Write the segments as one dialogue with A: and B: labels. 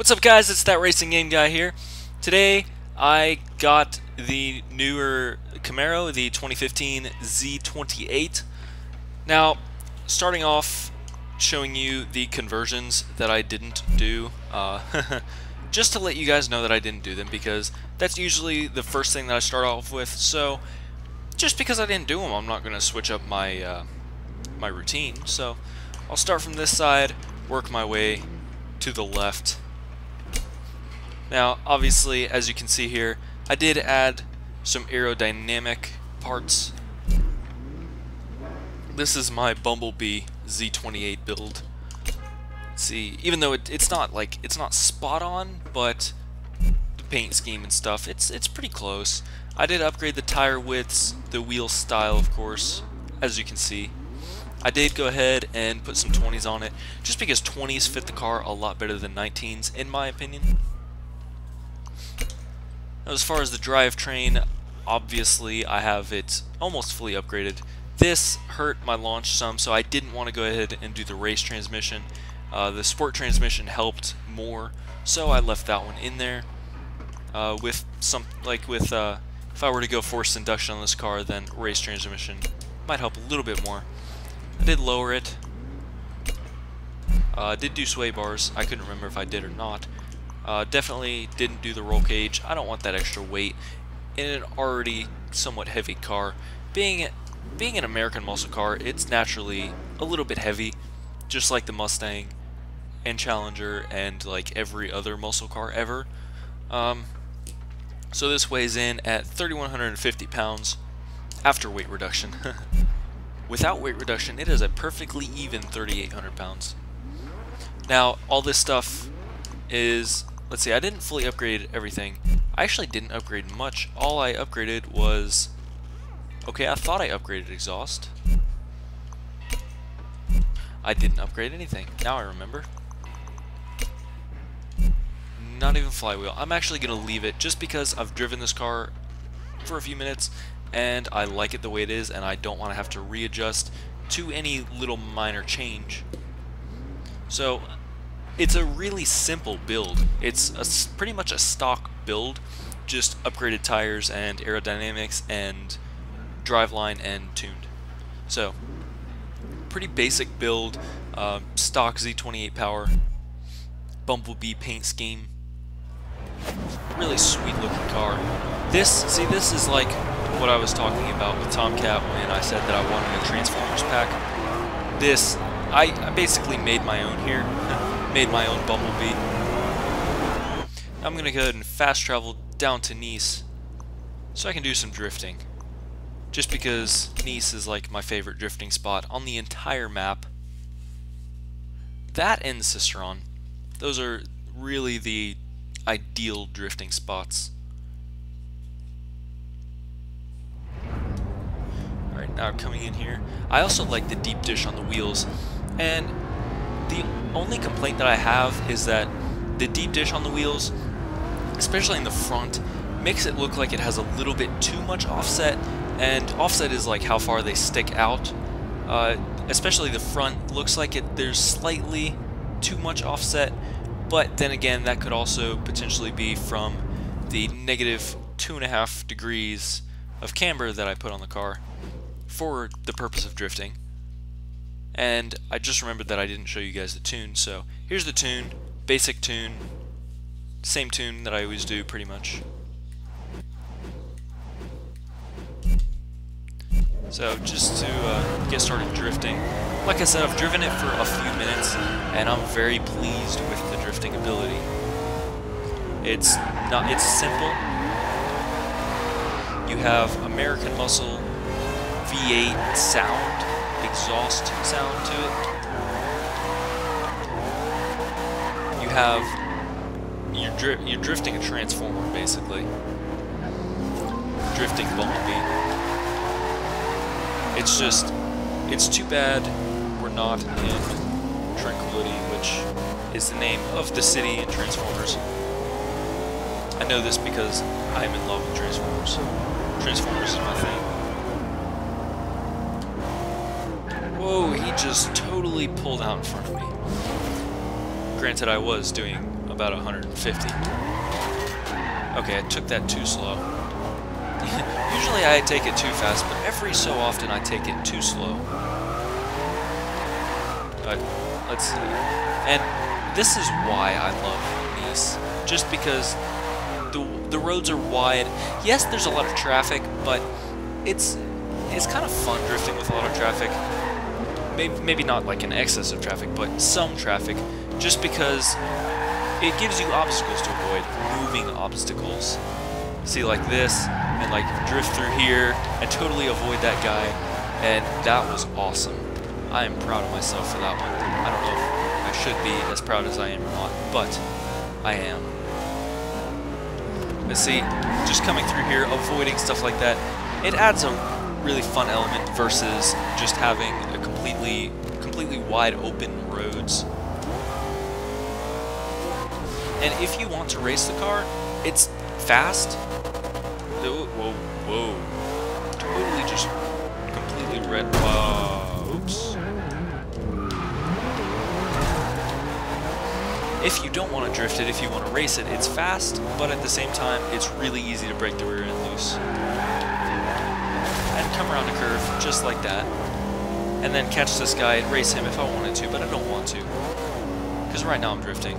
A: What's up, guys? It's that Racing Game Guy here. Today I got the newer Camaro, the 2015 Z28. Now, starting off showing you the conversions that I didn't do, just to let you guys know that I didn't do them, because that's usually the first thing that I start off with. So just because I didn't do them, I'm not going to switch up my my routine. So I'll start from this side, work my way to the left. Now, obviously, as you can see here, I did add some aerodynamic parts. This is my Bumblebee Z28 build. See, even though it's not spot on, but the paint scheme and stuff, it's pretty close. I did upgrade the tire widths, the wheel style, of course, as you can see. I did go ahead and put some 20s on it, just because 20s fit the car a lot better than 19s, in my opinion. As far as the drivetrain, obviously I have it almost fully upgraded. This hurt my launch some, so I didn't want to go ahead and do the race transmission. The sport transmission helped more, so I left that one in there. If I were to go forced induction on this car, then race transmission might help a little bit more. I did lower it. Did do sway bars. I couldn't remember if I did or not. Definitely didn't do the roll cage. I don't want that extra weight in an already somewhat heavy car. Being an American muscle car, it's naturally a little bit heavy, just like the Mustang and Challenger and like every other muscle car ever. So this weighs in at 3,150 pounds after weight reduction. Without weight reduction, it is a perfectly even 3,800 pounds. Now, all this stuff is, let's see, I didn't fully upgrade everything. I actually didn't upgrade much. All I upgraded was, okay, I thought I upgraded exhaust. I didn't upgrade anything. Now I remember. Not even flywheel. I'm actually going to leave it just because I've driven this car for a few minutes and I like it the way it is, and I don't want to have to readjust to any little minor change. So it's a really simple build. It's pretty much a stock build, just upgraded tires and aerodynamics and driveline and tuned. So pretty basic build, stock Z28 power, Bumblebee paint scheme. Really sweet looking car. This is like what I was talking about with Tomcat when I said that I wanted a Transformers pack. This, I basically made my own here. Made my own Bumblebee. I'm going to go ahead and fast travel down to Nice so I can do some drifting. Just because Nice is like my favorite drifting spot on the entire map. That and Cicerone. Those are really the ideal drifting spots. Alright, now coming in here. I also like the deep dish on the wheels, and the only complaint that I have is that the deep dish on the wheels, especially in the front, makes it look like it has a little bit too much offset, and offset is like how far they stick out. Especially the front looks like there's slightly too much offset, but then again, that could also potentially be from the negative 2.5 degrees of camber that I put on the car for the purpose of drifting. And I just remembered that I didn't show you guys the tune, so here's the tune, basic tune, same tune that I always do pretty much. So just to get started drifting, like I said, I've driven it for a few minutes and I'm very pleased with the drifting ability. It's simple. You have American muscle V8 sound, exhaust sound to it. You have, you're drifting a Transformer basically. Drifting Bumblebee. It's too bad we're not in Tranquility, which is the name of the city in Transformers. I know this because I'm in love with Transformers. Transformers is my thing. Whoa, he just totally pulled out in front of me. Granted, I was doing about 150. Okay, I took that too slow. Usually I take it too fast, but every so often I take it too slow. But let's see. And this is why I love Nice. Just because the roads are wide. Yes, there's a lot of traffic, but it's kind of fun drifting with a lot of traffic. Maybe not like an excess of traffic, but some traffic, just because it gives you obstacles to avoid, moving obstacles. See, like this, and like drift through here, and totally avoid that guy, and that was awesome. I am proud of myself for that one. I don't know if I should be as proud as I am or not, but I am. But see, just coming through here, avoiding stuff like that, it adds a really fun element versus just having a completely wide open roads. And if you want to race the car, it's fast. Whoa. Totally just completely red. Oops. If you don't want to drift it, if you want to race it, it's fast, but at the same time, it's really easy to break the rear end loose. And come around a curve just like that. And then catch this guy and race him if I wanted to, but I don't want to. Because right now I'm drifting.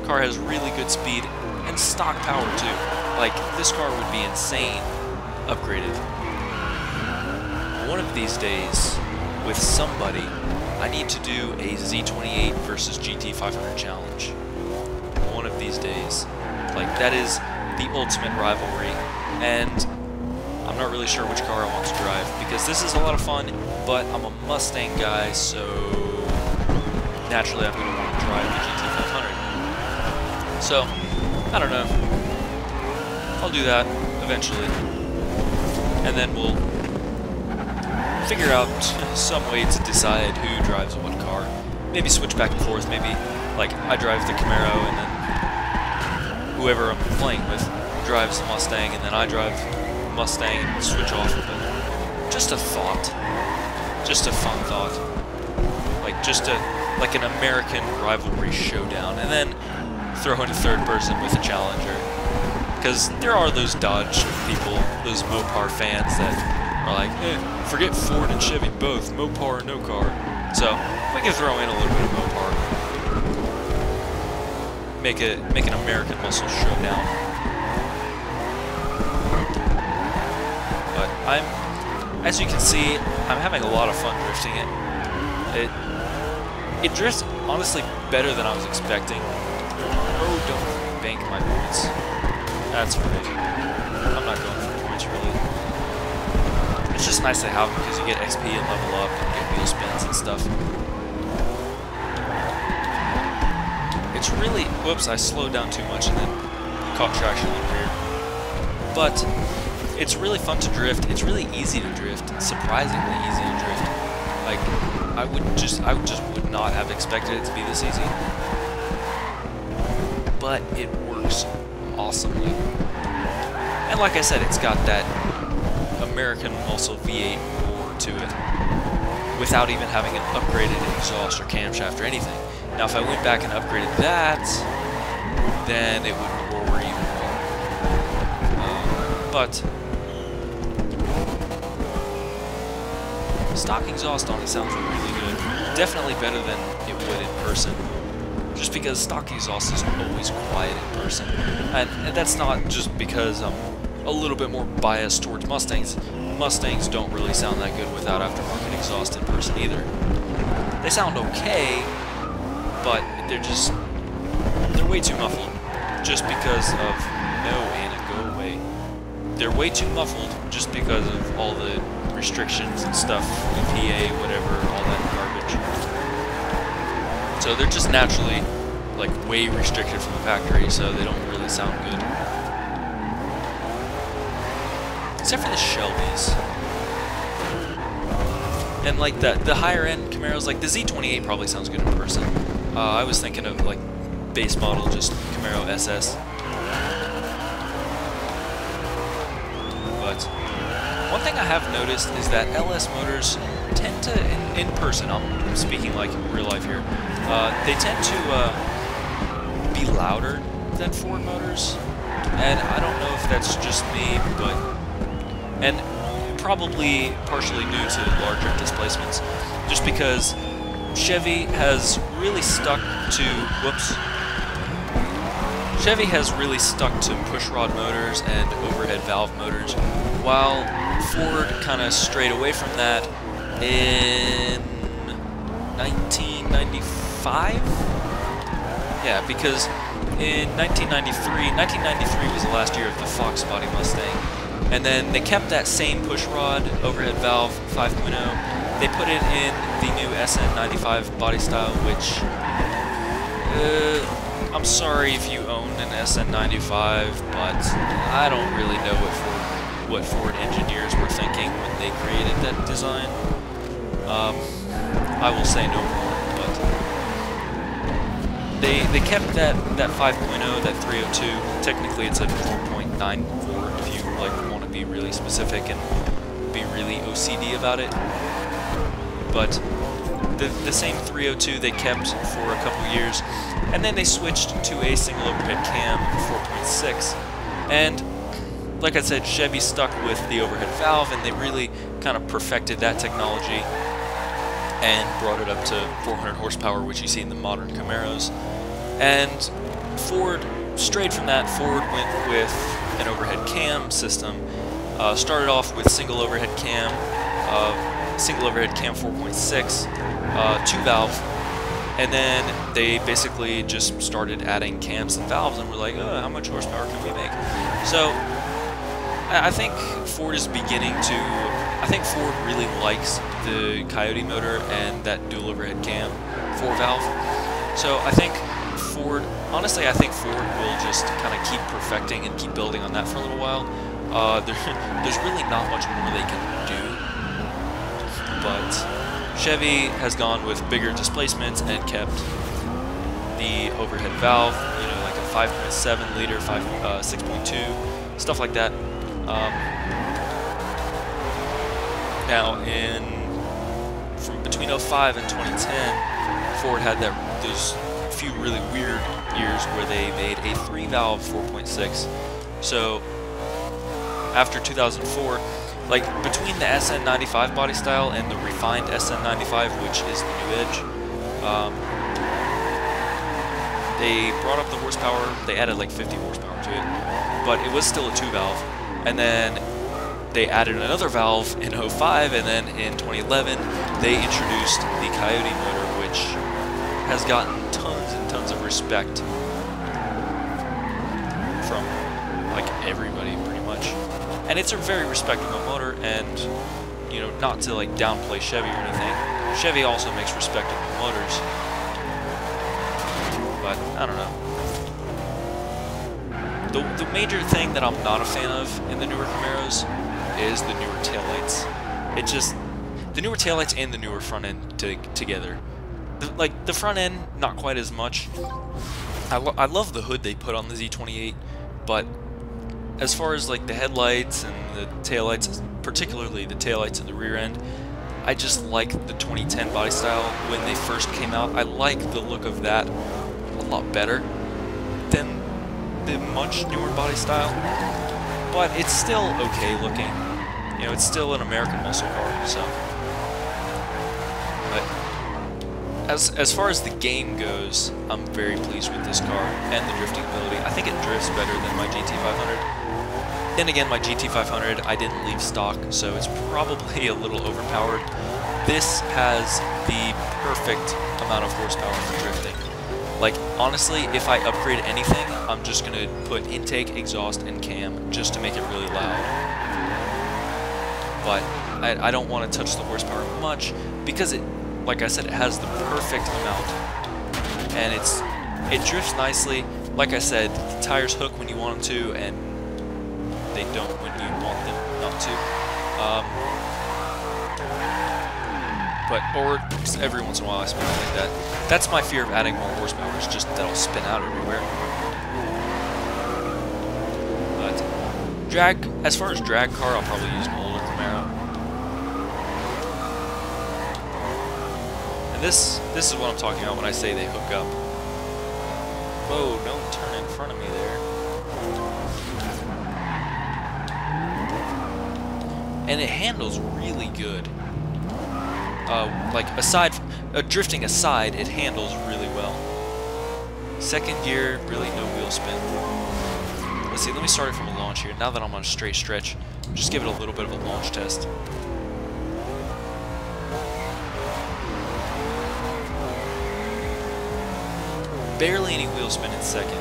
A: Car has really good speed and stock power too. Like, this car would be insane upgraded. One of these days, with somebody, I need to do a Z28 versus GT500 challenge. One of these days. Like, that is the ultimate rivalry. And I'm not really sure which car I want to drive, because this is a lot of fun, but I'm a Mustang guy, so naturally I'm going to want to drive the GT500. So, I don't know. I'll do that eventually. And then we'll figure out some way to decide who drives what car. Maybe switch back and forth. Maybe, like, I drive the Camaro, and then whoever I'm playing with drives the Mustang, and then I drive the Mustang and switch off of it. Just a thought. Just a fun thought. Like, like an American rivalry showdown. And then throw in a third person with a Challenger. Because there are those Dodge people, those Mopar fans that are like, forget Ford and Chevy both, Mopar or no car. So, we can throw in a little bit of Mopar. Make an American muscle showdown. But as you can see, I'm having a lot of fun drifting it. It drifts, honestly, better than I was expecting. Oh, don't bank my points. That's right. I'm not going for points, really. It's just nice to have them because you get XP and level up and get wheel spins and stuff. It's really... Whoops, I slowed down too much and then caught traction on the rear. But it's really fun to drift. It's really easy to drift. Surprisingly easy to drift. Like, I just would not have expected it to be this easy. But it works awesomely. And like I said, it's got that American muscle V8 roar to it without even having an upgraded exhaust or camshaft or anything. Now if I went back and upgraded that, then it would roar even more. But stock exhaust on it sounds really good. Definitely better than it would in person. Just because stock exhaust is always quiet in person. And that's not just because I'm a little bit more biased towards Mustangs. Mustangs don't really sound that good without aftermarket exhaust in person either. They sound okay, but they're way too muffled. Just because of, no, Anna, go away. They're way too muffled just because of all the restrictions and stuff, EPA, whatever, all that garbage. So they're just naturally, like, way restricted from the factory, so they don't really sound good. Except for the Shelbys. And, like, the higher-end Camaros, like, the Z28 probably sounds good in person. I was thinking of, like, base model, just Camaro SS. But one thing I have noticed is that LS motors tend to, in person, I'm speaking like in real life here, They tend to be louder than Ford motors, and I don't know if that's just me, but and probably partially due to larger displacements, just because Chevy has really stuck to Chevy has really stuck to pushrod motors and overhead valve motors, while Ford kind of strayed away from that in 1995? Yeah, because in 1993 was the last year of the Fox body Mustang, and then they kept that same pushrod overhead valve 5.0. They put it in the new SN95 body style, which I'm sorry if you own an SN95, but I don't really know what Ford engineers were thinking when they created that design. I will say no more, but they kept that 5.0, that 302. Technically, it's a 4.94 if you want to be really specific and be really OCD about it. But the same 302 they kept for a couple years, and then they switched to a single overhead cam 4.6, and like I said, Chevy stuck with the overhead valve, and they really kind of perfected that technology and brought it up to 400 horsepower, which you see in the modern Camaros. And Ford strayed from that. Ford went with an overhead cam system, started off with single overhead cam 4.6, 2-valve, and then they basically just started adding cams and valves, and we're like, oh, how much horsepower can we make? So I think Ford is beginning to, I think Ford really likes the Coyote motor and that dual overhead cam 4-valve. So I think Ford, honestly, I think Ford will just kind of keep perfecting and keep building on that for a little while. There's really not much more they can do, but Chevy has gone with bigger displacements and kept the overhead valve, like a 5.7 liter, 6.2, stuff like that. Now, from between 2005 and 2010, Ford had those few really weird years where they made a 3-valve 4.6. So after 2004, like between the SN95 body style and the refined SN95, which is the new Edge, they brought up the horsepower. They added like 50 horsepower to it, but it was still a 2-valve. And then they added another valve in 2005, and then in 2011 they introduced the Coyote motor, which has gotten tons and tons of respect from like everybody pretty much. And it's a very respectable motor, and not to like downplay Chevy or anything, Chevy also makes respectable motors, but I don't know. The major thing that I'm not a fan of in the newer Camaros is the newer taillights. The newer taillights and the newer front end together. The front end, not quite as much. I love the hood they put on the Z28, but as far as like the headlights and the taillights, particularly the taillights in the rear end, I just like the 2010 body style when they first came out. I like the look of that a lot better than the much newer body style, but it's still okay looking. It's still an American muscle car, so. But as far as the game goes, I'm very pleased with this car and the drifting ability. I think it drifts better than my GT500. Then again, my GT500, I didn't leave stock, so it's probably a little overpowered. This has the perfect amount of horsepower for drifting. Like, honestly, if I upgrade anything, I'm just going to put intake, exhaust, and cam just to make it really loud. But I don't want to touch the horsepower much because like I said, it has the perfect amount. And it drifts nicely. Like I said, the tires hook when you want them to, and they don't when you want them not to. Or just every once in a while I spin out like that. That's my fear of adding more horsepower, is just that I'll spin out everywhere. But as far as drag car, I'll probably use an older Camaro. And this is what I'm talking about when I say they hook up. Whoa, don't turn in front of me there. And it handles really good. Like, drifting aside, it handles really well. Second gear, really no wheel spin. Let's see, let me start it from a launch here. Now that I'm on a straight stretch, just give it a little bit of a launch test. Barely any wheel spin in second.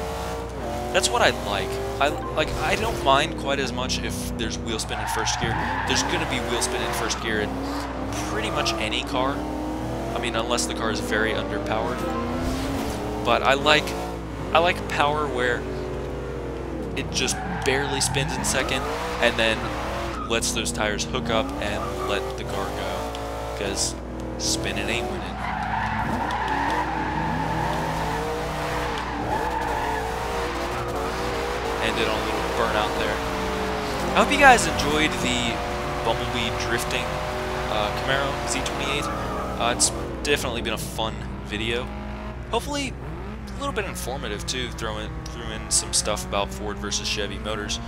A: That's what I like. I don't mind quite as much if there's wheel spin in first gear. There's gonna be wheel spin in first gear in pretty much any car. I mean, unless the car is very underpowered. But I like power where it just barely spins in second and then lets those tires hook up and let the car go. Because spinning ain't winning. Ended on a little burnout there. I hope you guys enjoyed the Bumblebee drifting Camaro Z28. It's definitely been a fun video. Hopefully a little bit informative too. Threw in some stuff about Ford versus Chevy motors.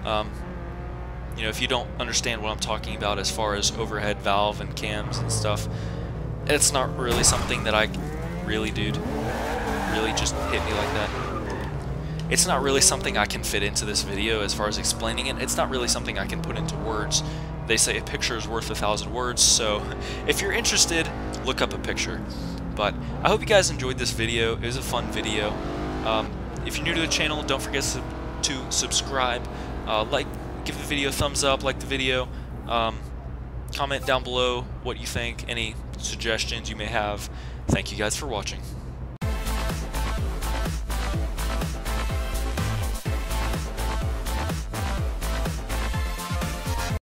A: You know, if you don't understand what I'm talking about as far as overhead valve and cams and stuff, it's not really something that I really, dude, really just hit me like that. It's not really something I can fit into this video as far as explaining it. It's not really something I can put into words. They say a picture is worth 1,000 words, so if you're interested, look up a picture. But I hope you guys enjoyed this video. It was a fun video. If you're new to the channel, don't forget to subscribe. Give the video a thumbs up, like the video. Comment down below what you think, any suggestions you may have. Thank you guys for watching.